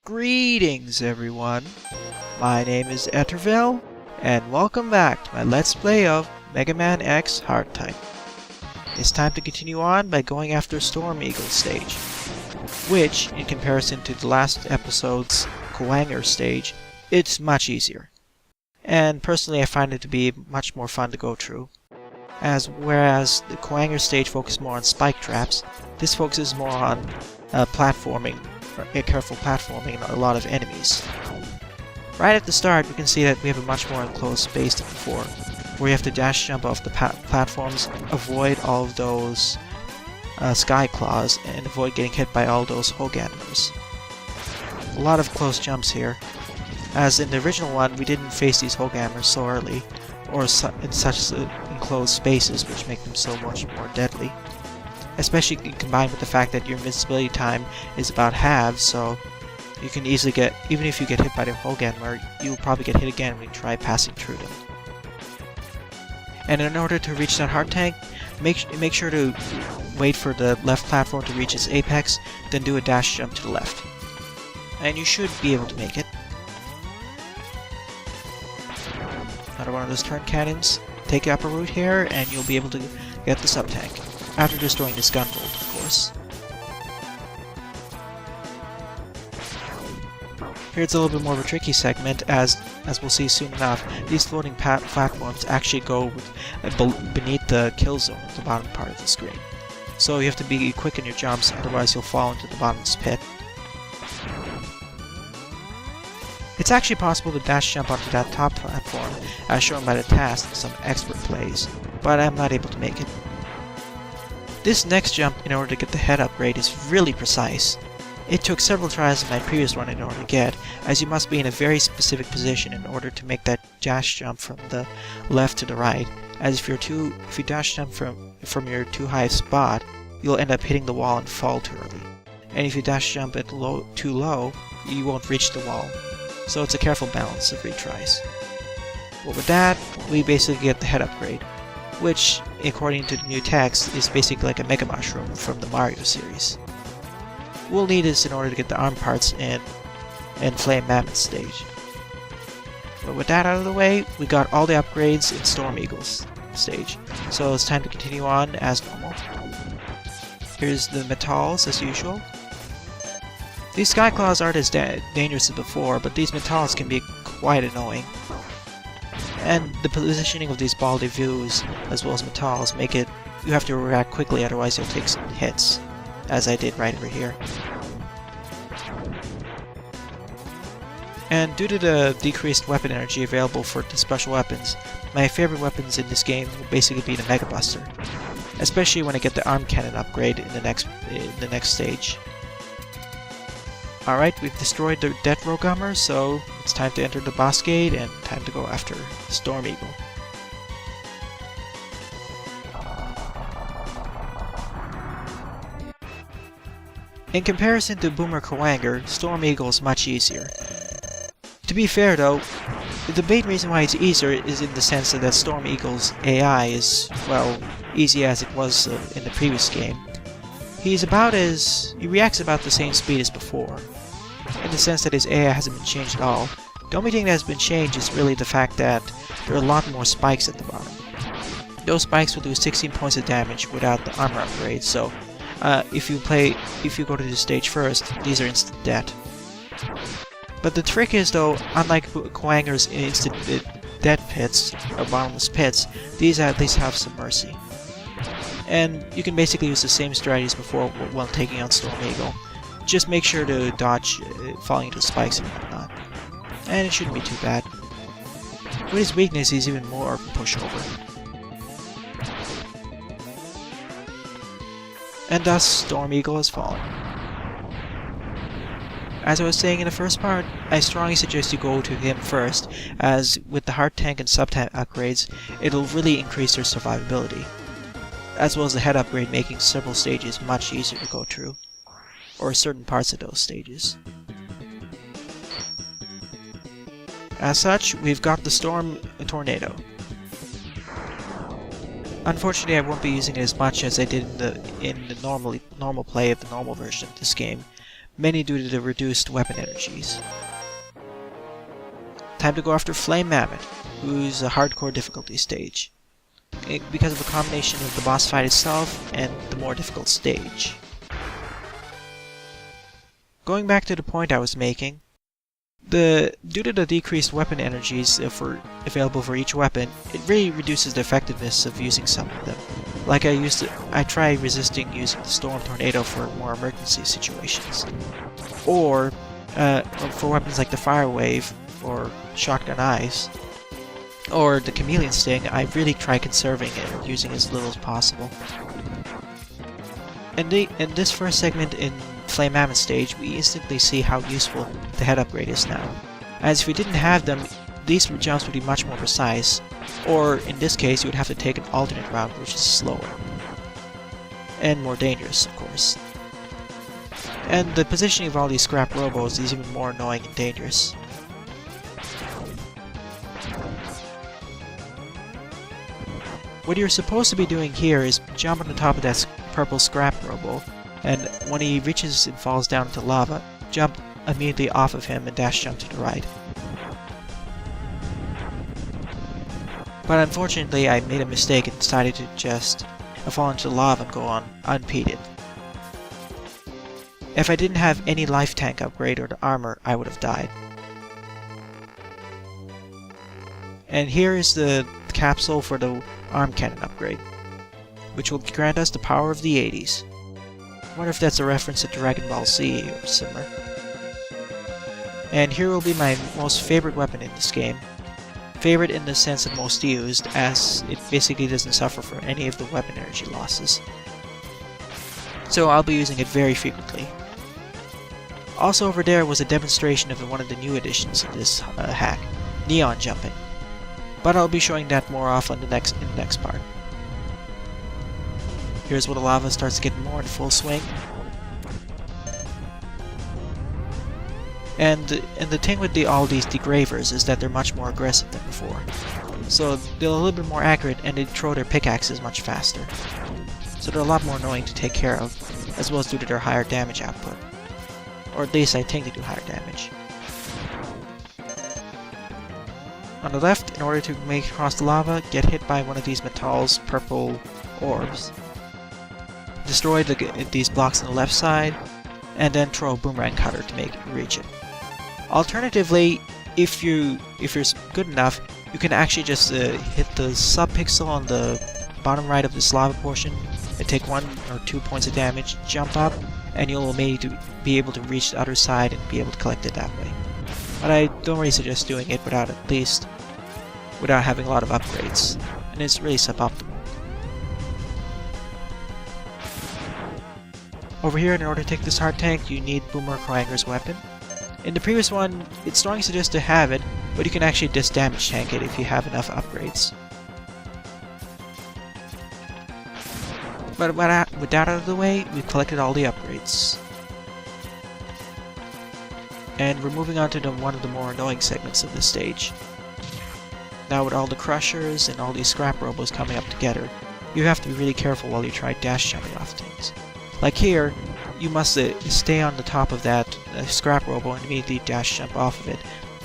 Greetings everyone, my name is Etterville, and welcome back to my Let's Play of Mega Man X Hart-Hunt. It's time to continue on by going after Storm Eagle stage, which, in comparison to the last episode's Kuwanger stage, it's much easier. And personally I find it to be much more fun to go through. Whereas the Kuwanger stage focuses more on spike traps, this focuses more on platforming, careful platforming and a lot of enemies. Right at the start we can see that we have a much more enclosed space than before, where you have to dash jump off the platforms, avoid all of those sky claws, and avoid getting hit by all those Hoganders. A lot of close jumps here, as in the original one we didn't face these Hoganders so early, or in such enclosed spaces, which make them so much more deadly. Especially combined with the fact that your invincibility time is about halved, so you can easily get, even if you get hit by the Hogander, you will probably get hit again when you try passing through them. And in order to reach that heart tank, make sure to wait for the left platform to reach its apex, then do a dash jump to the left. And you should be able to make it. Another one of those turn cannons. Take the upper route here, and you'll be able to get the sub-tank. After destroying this gunbolt, of course. Here it's a little bit more of a tricky segment, as we'll see soon enough, these floating platforms actually go beneath the kill zone at the bottom part of the screen. So you have to be quick in your jumps, otherwise you'll fall into the bottomless pit. It's actually possible to dash jump onto that top platform, as shown by the task in some expert plays, but I'm not able to make it. This next jump, in order to get the head upgrade, is really precise. It took several tries in my previous run in order to get, as you must be in a very specific position in order to make that dash jump from the left to the right, as if you dash jump from your too high spot, you'll end up hitting the wall and fall too early. And if you dash jump at too low, you won't reach the wall. So it's a careful balance of retries. But with that, we basically get the head upgrade, which, according to the new text, is basically like a Mega Mushroom from the Mario series. We'll need this in order to get the arm parts in Flame Mammoth stage. But with that out of the way, we got all the upgrades in Storm Eagle's stage, so it's time to continue on as normal. Here's the Metals as usual. These Sky Claws aren't as dangerous as before, but these Metals can be quite annoying. And the positioning of these ball de vues, as well as Metals, make it you have to react quickly, otherwise you'll take some hits, as I did right over here. And due to the decreased weapon energy available for the special weapons, my favorite weapons in this game will basically be the Mega Buster, especially when I get the arm cannon upgrade in the next stage. Alright, we've destroyed the Death Rogammer, so it's time to enter the boss gate and time to go after Storm Eagle. In comparison to Boomer Kuwanger, Storm Eagle is much easier. To be fair though, the main reason why it's easier is in the sense that Storm Eagle's AI is, well, easy as it was in the previous game. He reacts about the same speed as before, in the sense that his AI hasn't been changed at all. The only thing that has been changed is really the fact that there are a lot more spikes at the bottom. Those spikes will do 16 points of damage without the armor upgrade, so if you go to the stage first, these are instant death. But the trick is though, unlike Kuwanger's instant death pits, or bottomless pits, these at least have some mercy. And you can basically use the same strategies before while taking out Storm Eagle. Just make sure to dodge falling into spikes and whatnot. And it shouldn't be too bad. With his weakness, he's even more of a pushover. And thus, Storm Eagle has fallen. As I was saying in the first part, I strongly suggest you go to him first, as with the heart tank and sub-tank upgrades, it'll really increase their survivability, as well as the head upgrade making several stages much easier to go through, or certain parts of those stages. As such, we've got the Storm Tornado. Unfortunately, I won't be using it as much as I did in the normal play of the normal version of this game, many due to the reduced weapon energies. Time to go after Flame Mammoth, who's a hardcore difficulty stage, because of a combination of the boss fight itself and the more difficult stage. Going back to the point I was making, due to the decreased weapon energies available for each weapon, it really reduces the effectiveness of using some of them. Like I try resisting using the Storm Tornado for more emergency situations. Or for weapons like the Fire Wave, or Shotgun Eyes, or the Chameleon Sting, I really try conserving it and using as little as possible. In this first segment in Flame Mammoth stage, we instantly see how useful the head upgrade is now, as if we didn't have them, these jumps would be much more precise, or in this case you would have to take an alternate route which is slower, and more dangerous of course. And the positioning of all these scrap robos is even more annoying and dangerous. What you're supposed to be doing here is jump on the top of that purple scrap robo, and when he reaches and falls down into lava, jump immediately off of him and dash jump to the right. But unfortunately I made a mistake and decided to just fall into the lava and go on unimpeded. If I didn't have any life tank upgrade or the armor, I would have died. And here is the capsule for the arm cannon upgrade, which will grant us the power of the 80s. I wonder if that's a reference to Dragon Ball Z or similar. And here will be my most favorite weapon in this game. Favorite in the sense of most used, as it basically doesn't suffer from any of the weapon energy losses. So I'll be using it very frequently. Also over there was a demonstration of one of the new additions of this hack, neon jumping. But I'll be showing that more off in the next part. Here's where the lava starts getting more in full swing. And the thing with all these degravers is that they're much more aggressive than before. So they're a little bit more accurate and they throw their pickaxes much faster. So they're a lot more annoying to take care of, as well as due to their higher damage output. Or at least I think they do higher damage. On the left, in order to make it across the lava, get hit by one of these Metal's purple orbs. Destroy these blocks on the left side, and then throw a boomerang cutter to reach it. Alternatively, if you're good enough, you can actually just hit the sub-pixel on the bottom right of this lava portion, and take 1 or 2 points of damage, jump up, and you'll immediately be able to reach the other side and be able to collect it that way. But I don't really suggest doing it without having a lot of upgrades, and it's really suboptimal. Over here, in order to take this hard tank, you need Boomer Kuwanger's weapon. In the previous one, it's strongly suggested to have it, but you can actually just damage tank it if you have enough upgrades. But with that out of the way, we've collected all the upgrades. And we're moving on to one of the more annoying segments of this stage. Now with all the crushers and all these scrap robos coming up together, you have to be really careful while you try dash jumping off things. Like here, you must stay on the top of that scrap robo and immediately dash jump off of it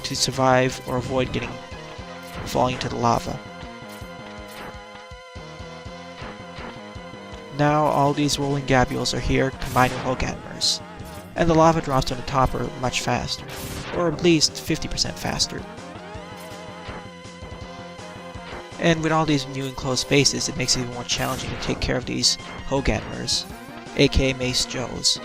to survive or avoid falling into the lava. Now all these rolling gabules are here combined with Hoghammers, and the lava drops on the top are much faster, or at least 50% faster. And with all these new enclosed spaces, it makes it even more challenging to take care of these Hoghammers, aka Mace Joes.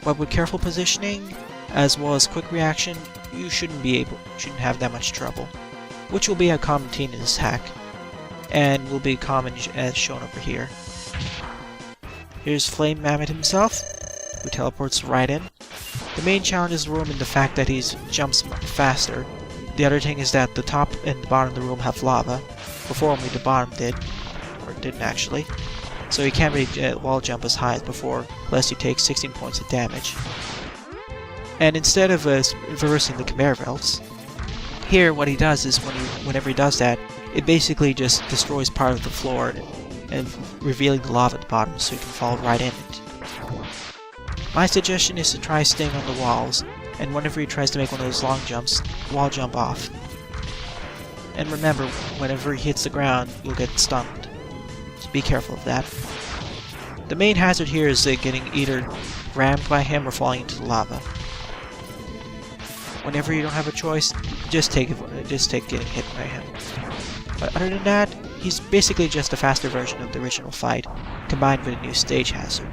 But with careful positioning, as well as quick reaction, you shouldn't have that much trouble, which will be a common theme in this hack, and will be common as shown over here. Here's Flame Mammoth himself, who teleports right in. The main challenge is the room in the fact that he jumps much faster. The other thing is that the top and the bottom of the room have lava. Before only the bottom did, or didn't actually. So you can't really wall jump as high as before, unless you take 16 points of damage. And instead of reversing the conveyor belts, here what he does is whenever he does that, it basically just destroys part of the floor and revealing the lava at the bottom so you can fall right in it. My suggestion is to try staying on the walls, and whenever he tries to make one of those long jumps, wall jump off. And remember, whenever he hits the ground, you'll get stunned. So be careful of that. The main hazard here is getting either rammed by him or falling into the lava. Whenever you don't have a choice, just take getting hit by him. But other than that, he's basically just a faster version of the original fight, combined with a new stage hazard.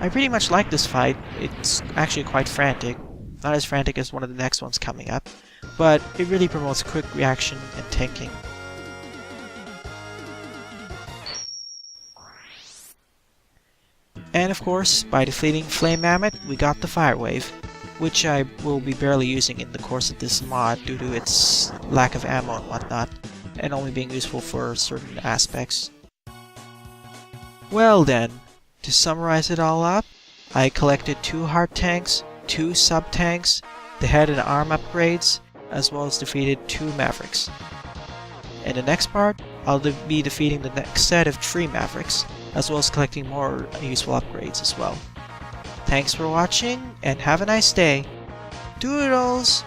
I pretty much like this fight. It's actually quite frantic. Not as frantic as one of the next ones coming up, but it really promotes quick reaction and thinking. And of course, by defeating Flame Mammoth, we got the Fire Wave, which I will be barely using in the course of this mod due to its lack of ammo and whatnot, and only being useful for certain aspects. Well then, to summarize it all up, I collected 2 heart tanks, 2 sub-tanks, the head and arm upgrades, as well as defeated 2 Mavericks. In the next part, I'll be defeating the next set of 3 Mavericks, as well as collecting more useful upgrades as well. Thanks for watching, and have a nice day. Doodles!